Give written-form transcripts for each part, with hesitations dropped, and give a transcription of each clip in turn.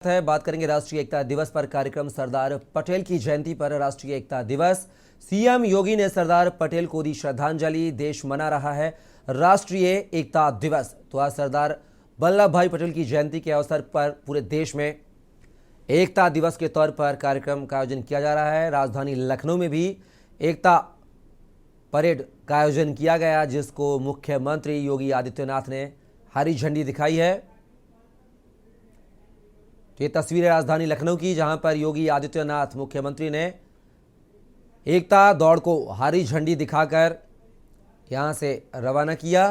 है। बात करेंगे राष्ट्रीय एकता दिवस पर। कार्यक्रम सरदार पटेल की जयंती पर राष्ट्रीय एकता दिवस। सीएम योगी ने सरदार पटेल को दी श्रद्धांजलि। देश मना रहा है राष्ट्रीय एकता दिवस। तो आज सरदार वल्लभ भाई पटेल की जयंती के अवसर पर पूरे देश में एकता दिवस के तौर पर कार्यक्रम का आयोजन किया जा रहा है। राजधानी लखनऊ में भी एकता परेड का आयोजन किया गया, जिसको मुख्यमंत्री योगी आदित्यनाथ ने हरी झंडी दिखाई है। ये तस्वीर है राजधानी लखनऊ की, जहां पर योगी आदित्यनाथ मुख्यमंत्री ने एकता दौड़ को हरी झंडी दिखाकर यहां से रवाना किया।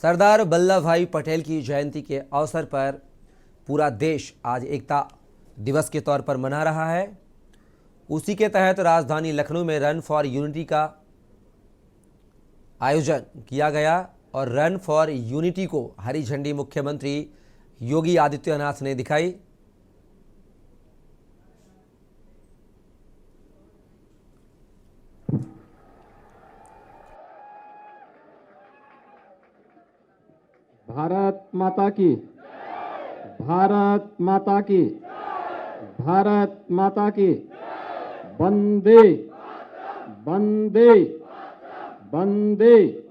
सरदार वल्लभ भाई पटेल की जयंती के अवसर पर पूरा देश आज एकता दिवस के तौर पर मना रहा है। उसी के तहत राजधानी लखनऊ में रन फॉर यूनिटी का आयोजन किया गया और रन फॉर यूनिटी को हरी झंडी मुख्यमंत्री योगी आदित्यनाथ ने दिखाई। भारत माता की, भारत माता की, भारत माता की, वंदे वंदे वंदे।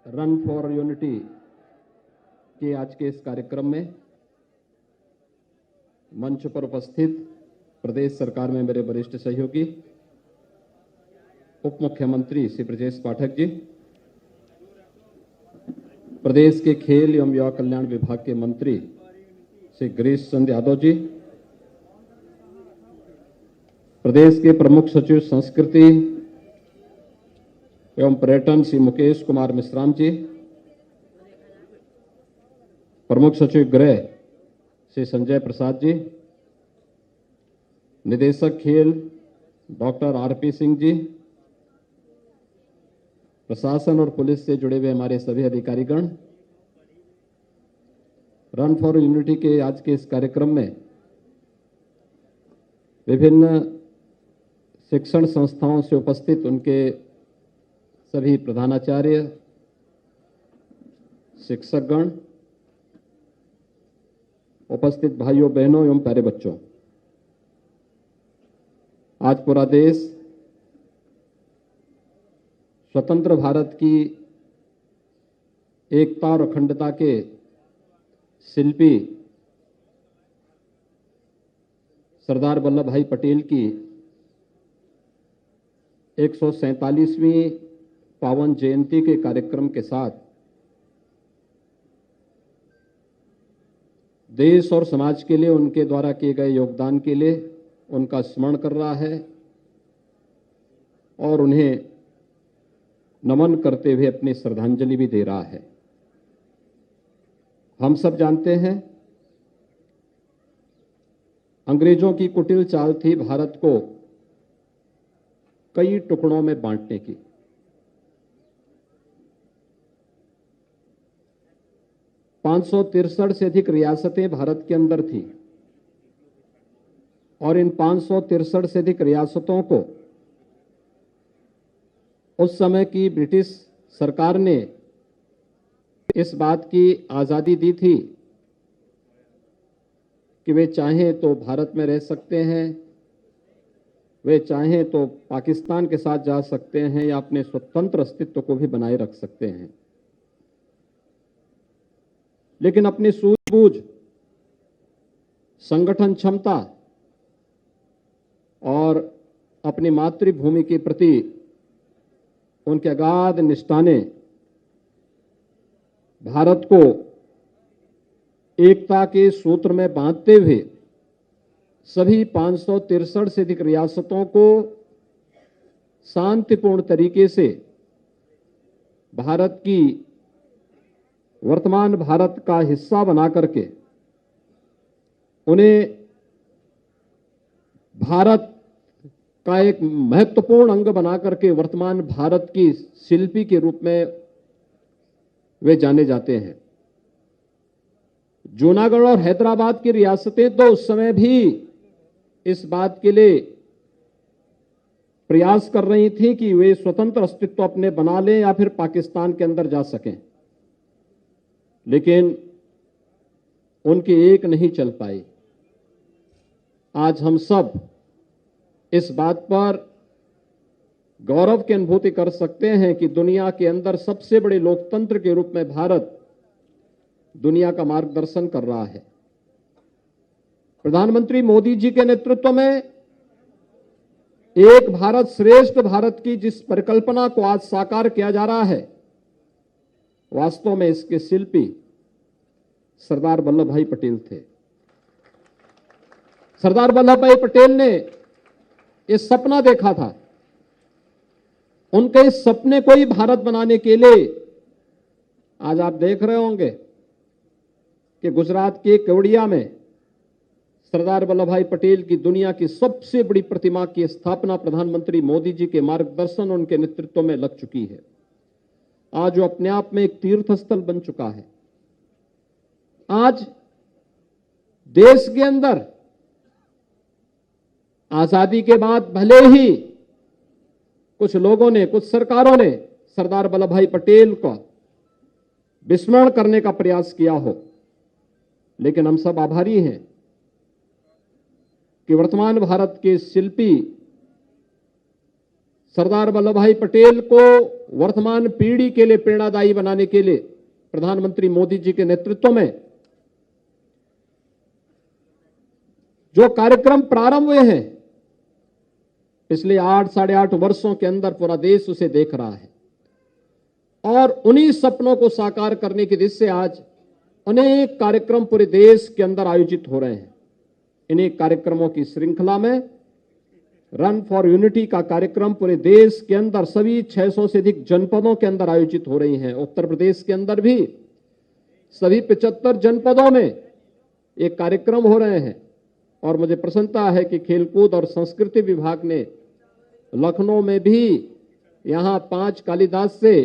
रन फॉर यूनिटी के आज के इस कार्यक्रम में मंच पर उपस्थित प्रदेश सरकार में मेरे वरिष्ठ सहयोगी उप मुख्यमंत्री श्री ब्रजेश पाठक जी, प्रदेश के खेल एवं युवा कल्याण विभाग के मंत्री श्री गिरीश चंद्र यादव जी, प्रदेश के प्रमुख सचिव संस्कृति एवं पर्यटन श्री मुकेश कुमार मिश्राम जी, प्रमुख सचिव गृह श्री संजय प्रसाद जी, निदेशक खेल डॉक्टर आरपी सिंह जी, प्रशासन और पुलिस से जुड़े हुए हमारे सभी अधिकारीगण, रन फॉर यूनिटी के आज के इस कार्यक्रम में विभिन्न शिक्षण संस्थाओं से उपस्थित उनके सभी प्रधानाचार्य, शिक्षकगण, उपस्थित भाइयों बहनों एवं प्यारे बच्चों, आज पूरा देश स्वतंत्र भारत की एकता और अखंडता के शिल्पी सरदार वल्लभ भाई पटेल की 147वीं पावन जयंती के कार्यक्रम के साथ देश और समाज के लिए उनके द्वारा किए गए योगदान के लिए उनका स्मरण कर रहा है और उन्हें नमन करते हुए अपनी श्रद्धांजलि भी दे रहा है। हम सब जानते हैं, अंग्रेजों की कुटिल चाल थी भारत को कई टुकड़ों में बांटने की। पांच सौ 63 से अधिक रियासतें भारत के अंदर थी और इन 563 से अधिक रियासतों को उस समय की ब्रिटिश सरकार ने इस बात की आजादी दी थी कि वे चाहें तो भारत में रह सकते हैं, वे चाहें तो पाकिस्तान के साथ जा सकते हैं या अपने स्वतंत्र अस्तित्व को भी बनाए रख सकते हैं। लेकिन अपनी सूझबूझ, संगठन क्षमता और अपनी मातृभूमि के प्रति उनके अगाध निष्ठा ने भारत को एकता के सूत्र में बांधते हुए सभी 563 से अधिक रियासतों को शांतिपूर्ण तरीके से भारत की वर्तमान भारत का हिस्सा बना करके उन्हें भारत का एक महत्वपूर्ण अंग बना करके वर्तमान भारत की शिल्पी के रूप में वे जाने जाते हैं। जूनागढ़ और हैदराबाद की रियासतें तो उस समय भी इस बात के लिए प्रयास कर रही थी कि वे स्वतंत्र अस्तित्व अपने बना लें या फिर पाकिस्तान के अंदर जा सकें, लेकिन उनकी एक नहीं चल पाई। आज हम सब इस बात पर गौरव की अनुभूति कर सकते हैं कि दुनिया के अंदर सबसे बड़े लोकतंत्र के रूप में भारत दुनिया का मार्गदर्शन कर रहा है। प्रधानमंत्री मोदी जी के नेतृत्व में एक भारत श्रेष्ठ भारत की जिस परिकल्पना को आज साकार किया जा रहा है, वास्तव में इसके शिल्पी सरदार वल्लभ भाई पटेल थे। सरदार वल्लभ भाई पटेल ने ये सपना देखा था। उनके इस सपने को ही भारत बनाने के लिए आज आप देख रहे होंगे कि गुजरात के केवड़िया में सरदार वल्लभ भाई पटेल की दुनिया की सबसे बड़ी प्रतिमा की स्थापना प्रधानमंत्री मोदी जी के मार्गदर्शन और उनके नेतृत्व में लग चुकी है। आज वो अपने आप में एक तीर्थ स्थल बन चुका है। आज देश के अंदर आजादी के बाद भले ही कुछ लोगों ने, कुछ सरकारों ने सरदार वल्लभ भाई पटेल का विस्मरण करने का प्रयास किया हो, लेकिन हम सब आभारी हैं कि वर्तमान भारत के शिल्पी सरदार वल्लभ भाई पटेल को वर्तमान पीढ़ी के लिए प्रेरणादायी बनाने के लिए प्रधानमंत्री मोदी जी के नेतृत्व में जो कार्यक्रम प्रारंभ हुए हैं, पिछले 8-8.5 वर्षों के अंदर पूरा देश उसे देख रहा है और उन्हीं सपनों को साकार करने की दिशा से आज अनेक कार्यक्रम पूरे देश के अंदर आयोजित हो रहे हैं। इन्हीं कार्यक्रमों की श्रृंखला में रन फॉर यूनिटी का कार्यक्रम पूरे देश के अंदर सभी 600 से अधिक जनपदों के अंदर आयोजित हो रही हैं। उत्तर प्रदेश के अंदर भी सभी 75 जनपदों में एक कार्यक्रम हो रहे हैं और मुझे प्रसन्नता है कि खेलकूद और संस्कृति विभाग ने लखनऊ में भी यहां 5 कालिदास से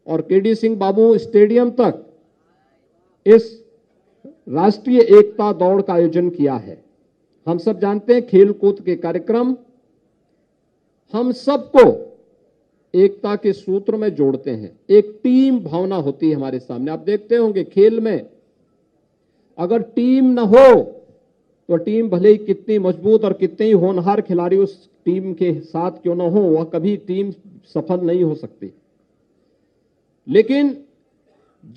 और केडी सिंह बाबू स्टेडियम तक इस राष्ट्रीय एकता दौड़ का आयोजन किया है। हम सब जानते हैं खेलकूद के कार्यक्रम हम सबको एकता के सूत्र में जोड़ते हैं। एक टीम भावना होती है हमारे सामने। आप देखते होंगे खेल में अगर टीम न हो तो टीम भले ही कितनी मजबूत और कितने ही होनहार खिलाड़ी उस टीम के साथ क्यों न हो, वह कभी टीम सफल नहीं हो सकती। लेकिन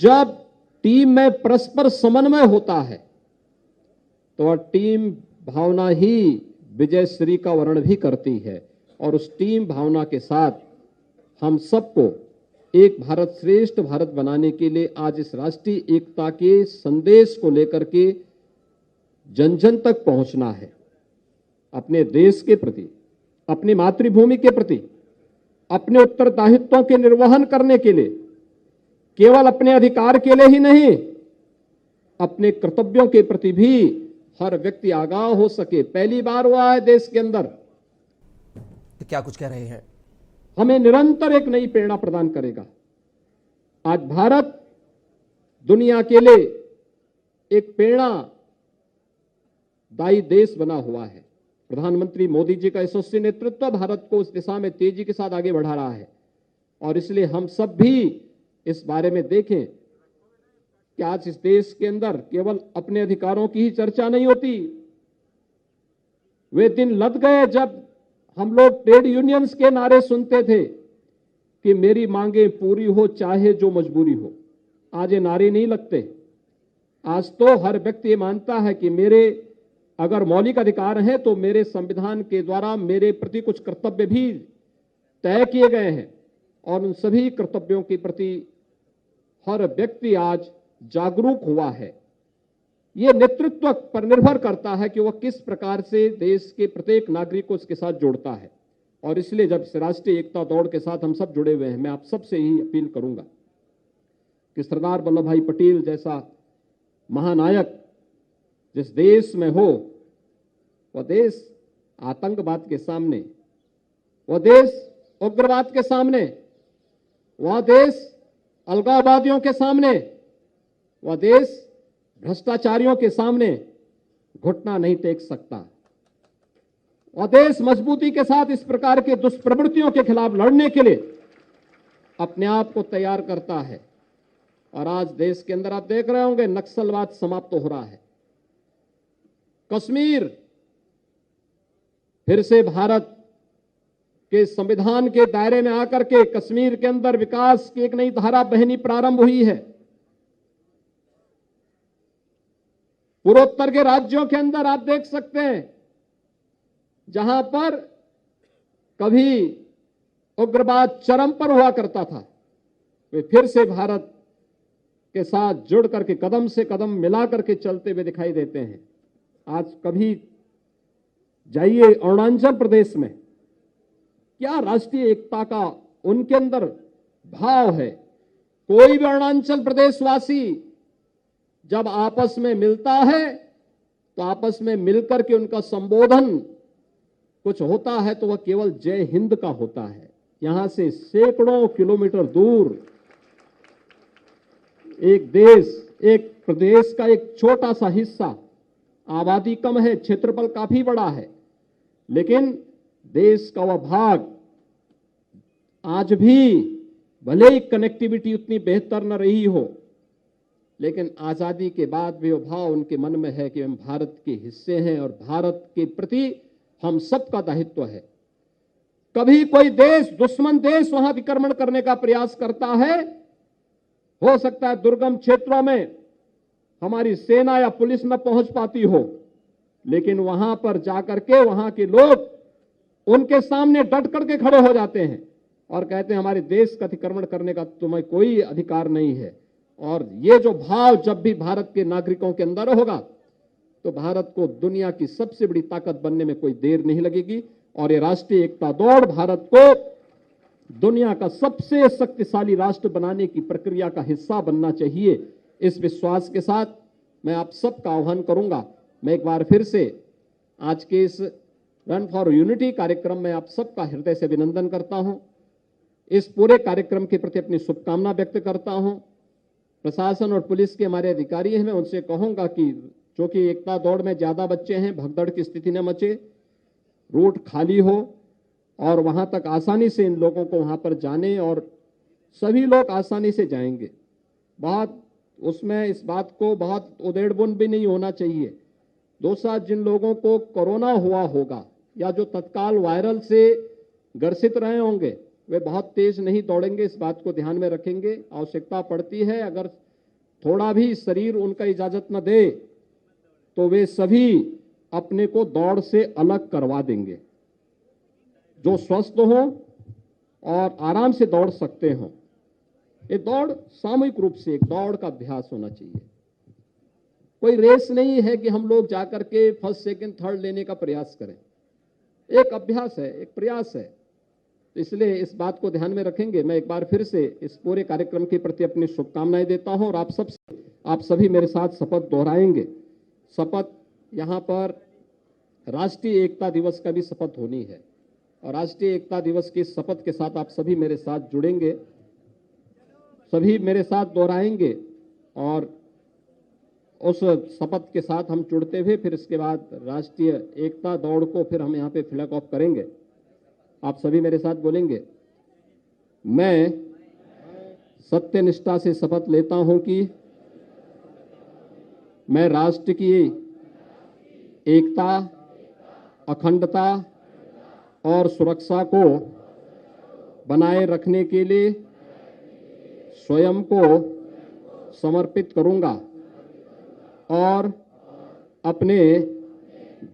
जब टीम में परस्पर समन्वय होता है तो वह टीम भावना ही विजयश्री का वर्ण भी करती है और उस टीम भावना के साथ हम सबको एक भारत श्रेष्ठ भारत बनाने के लिए आज इस राष्ट्रीय एकता के संदेश को लेकर के जन जन तक पहुंचना है। अपने देश के प्रति, अपनी मातृभूमि के प्रति, अपने उत्तरदायित्वों के निर्वहन करने के लिए केवल अपने अधिकार के लिए ही नहीं, अपने कर्तव्यों के प्रति भी हर व्यक्ति आगाह हो सके। पहली बार हुआ है देश के अंदर। तो क्या कुछ कह रहे हैं? हमें निरंतर एक नई प्रेरणा प्रदान करेगा। आज भारत दुनिया के लिए एक प्रेरणादायी देश बना हुआ है। प्रधानमंत्री मोदी जी का यशस्वी नेतृत्व भारत को उस दिशा में तेजी के साथ आगे बढ़ा रहा है और इसलिए हम सब भी इस बारे में देखें कि आज इस देश के अंदर केवल अपने अधिकारों की ही चर्चा नहीं होती। वे दिन लद गए जब हम लोग ट्रेड यूनियंस के नारे सुनते थे कि मेरी मांगे पूरी हो चाहे जो मजबूरी हो। आज ये नारे नहीं लगते। आज तो हर व्यक्ति ये मानता है कि मेरे अगर मौलिक अधिकार हैं तो मेरे संविधान के द्वारा मेरे प्रति कुछ कर्तव्य भी तय किए गए हैं और उन सभी कर्तव्यों के प्रति हर व्यक्ति आज जागरूक हुआ है। यह नेतृत्व पर निर्भर करता है कि वह किस प्रकार से देश के प्रत्येक नागरिक को उसके साथ जोड़ता है और इसलिए जब राष्ट्रीय एकता दौड़ के साथ हम सब जुड़े हुए हैं, मैं आप सबसे ही अपील करूंगा कि सरदार वल्लभ भाई पटेल जैसा महानायक जिस देश में हो, वह देश आतंकवाद के सामने, वह देश उग्रवाद के सामने, वह देश अलगाववादियों के सामने, वह देश भ्रष्टाचारियों के सामने घुटना नहीं टेक सकता। और देश मजबूती के साथ इस प्रकार के दुष्प्रवृत्तियों के खिलाफ लड़ने के लिए अपने आप को तैयार करता है। और आज देश के अंदर आप देख रहे होंगे नक्सलवाद समाप्त हो रहा है। कश्मीर फिर से भारत के संविधान के दायरे में आकर के कश्मीर के अंदर विकास की एक नई धारा बहनी प्रारंभ हुई है। पूर्वोत्तर के राज्यों के अंदर आप देख सकते हैं जहां पर कभी उग्रवाद चरम पर हुआ करता था, वे फिर से भारत के साथ जुड़ करके कदम से कदम मिला करके चलते हुए दिखाई देते हैं। आज कभी जाइए अरुणाचल प्रदेश में, क्या राष्ट्रीय एकता का उनके अंदर भाव है। कोई भी अरुणाचल प्रदेशवासी जब आपस में मिलता है तो आपस में मिलकर के उनका संबोधन कुछ होता है तो वह केवल जय हिंद का होता है। यहां से सैकड़ों किलोमीटर दूर एक देश, एक प्रदेश का एक छोटा सा हिस्सा, आबादी कम है, क्षेत्रफल काफी बड़ा है, लेकिन देश का वह भाग आज भी भले ही कनेक्टिविटी उतनी बेहतर न रही हो, लेकिन आजादी के बाद भी वह भाव उनके मन में है कि हम भारत के हिस्से हैं और भारत के प्रति हम सबका दायित्व है। कभी कोई देश, दुश्मन देश वहां अतिक्रमण करने का प्रयास करता है, हो सकता है दुर्गम क्षेत्रों में हमारी सेना या पुलिस न पहुंच पाती हो, लेकिन वहां पर जाकर के वहां के लोग उनके सामने डट करके खड़े हो जाते हैं और कहते हैं हमारे देश का अतिक्रमण करने का तुम्हें कोई अधिकार नहीं है। और ये जो भाव जब भी भारत के नागरिकों के अंदर होगा तो भारत को दुनिया की सबसे बड़ी ताकत बनने में कोई देर नहीं लगेगी। और ये राष्ट्रीय एकता दौड़ भारत को दुनिया का सबसे शक्तिशाली राष्ट्र बनाने की प्रक्रिया का हिस्सा बनना चाहिए। इस विश्वास के साथ मैं आप सबका आह्वान करूंगा। मैं एक बार फिर से आज के इस रन फॉर यूनिटी कार्यक्रम में आप सबका हृदय से अभिनंदन करता हूं। इस पूरे कार्यक्रम के प्रति अपनी शुभकामना व्यक्त करता हूं। प्रशासन और पुलिस के हमारे अधिकारी हैं, मैं उनसे कहूंगा कि चूंकि एकता दौड़ में ज्यादा बच्चे हैं, भगदड़ की स्थिति न मचे, रूट खाली हो और वहां तक आसानी से इन लोगों को वहां पर जाने, और सभी लोग आसानी से जाएंगे। बहुत उसमें इस बात को बहुत उधेड़बुन भी नहीं होना चाहिए। दूसरा, जिन लोगों को कोरोना हुआ होगा या जो तत्काल वायरल से ग्रसित रहे होंगे वे बहुत तेज नहीं दौड़ेंगे, इस बात को ध्यान में रखेंगे। आवश्यकता पड़ती है, अगर थोड़ा भी शरीर उनका इजाजत न दे तो वे सभी अपने को दौड़ से अलग करवा देंगे। जो स्वस्थ हो और आराम से दौड़ सकते हो, ये दौड़ सामूहिक रूप से एक दौड़ का अभ्यास होना चाहिए। कोई रेस नहीं है कि हम लोग जाकर के फर्स्ट सेकंड थर्ड लेने का प्रयास करें। एक अभ्यास है, एक प्रयास है। तो इसलिए इस बात को ध्यान में रखेंगे। मैं एक बार फिर से इस पूरे कार्यक्रम के प्रति अपनी शुभकामनाएं देता हूं और आप सभी मेरे साथ शपथ दोहराएंगे। शपथ यहाँ पर राष्ट्रीय एकता दिवस का भी शपथ होनी है और राष्ट्रीय एकता दिवस की शपथ के साथ आप सभी मेरे साथ जुड़ेंगे, सभी मेरे साथ दोहराएंगे और उस शपथ के साथ हम जुड़ते हुए फिर इसके बाद राष्ट्रीय एकता दौड़ को फिर हम यहाँ पे फ्लैग ऑफ करेंगे। आप सभी मेरे साथ बोलेंगे, मैं सत्यनिष्ठा से शपथ लेता हूं कि मैं राष्ट्र की एकता, अखंडता और सुरक्षा को बनाए रखने के लिए स्वयं को समर्पित करूंगा और अपने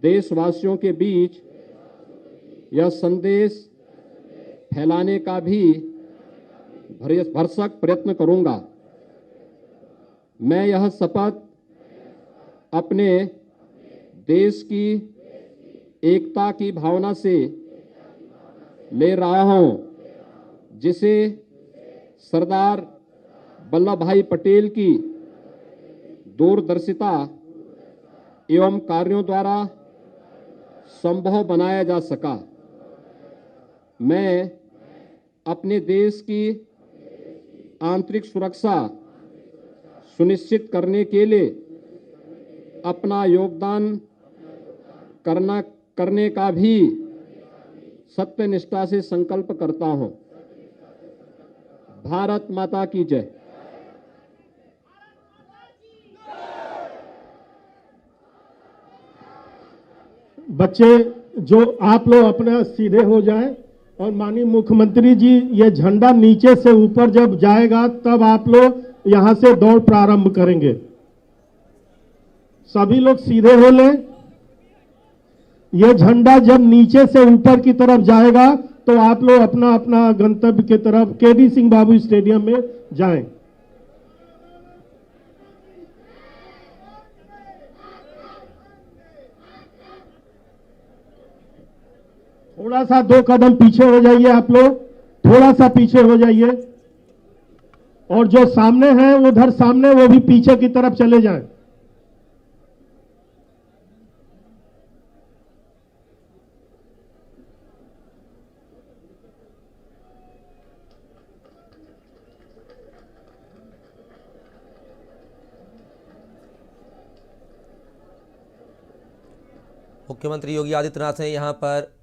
देशवासियों के बीच यह संदेश फैलाने का भी भरसक प्रयत्न करूंगा। मैं यह शपथ अपने देश की एकता की भावना से ले रहा हूं, जिसे सरदार वल्लभ भाई पटेल की दूरदर्शिता एवं कार्यों द्वारा संभव बनाया जा सका। मैं अपने देश की आंतरिक सुरक्षा सुनिश्चित करने के लिए अपना योगदान करने का भी सत्य निष्ठा से संकल्प करता हूं। भारत माता की जय। बच्चे जो आप लोग अपने सीधे हो जाएं और माननीय मुख्यमंत्री जी ये झंडा नीचे से ऊपर जब जाएगा तब आप लोग यहां से दौड़ प्रारंभ करेंगे। सभी लोग सीधे हो लें। ये झंडा जब नीचे से ऊपर की तरफ जाएगा तो आप लोग अपना अपना गंतव्य की तरफ केडी सिंह बाबू स्टेडियम में जाएं। थोड़ा सा 2 कदम पीछे हो जाइए आप लोग, थोड़ा सा पीछे हो जाइए। और जो सामने हैं उधर सामने वो भी पीछे की तरफ चले जाएं। मुख्यमंत्री योगी आदित्यनाथ ने यहाँ पर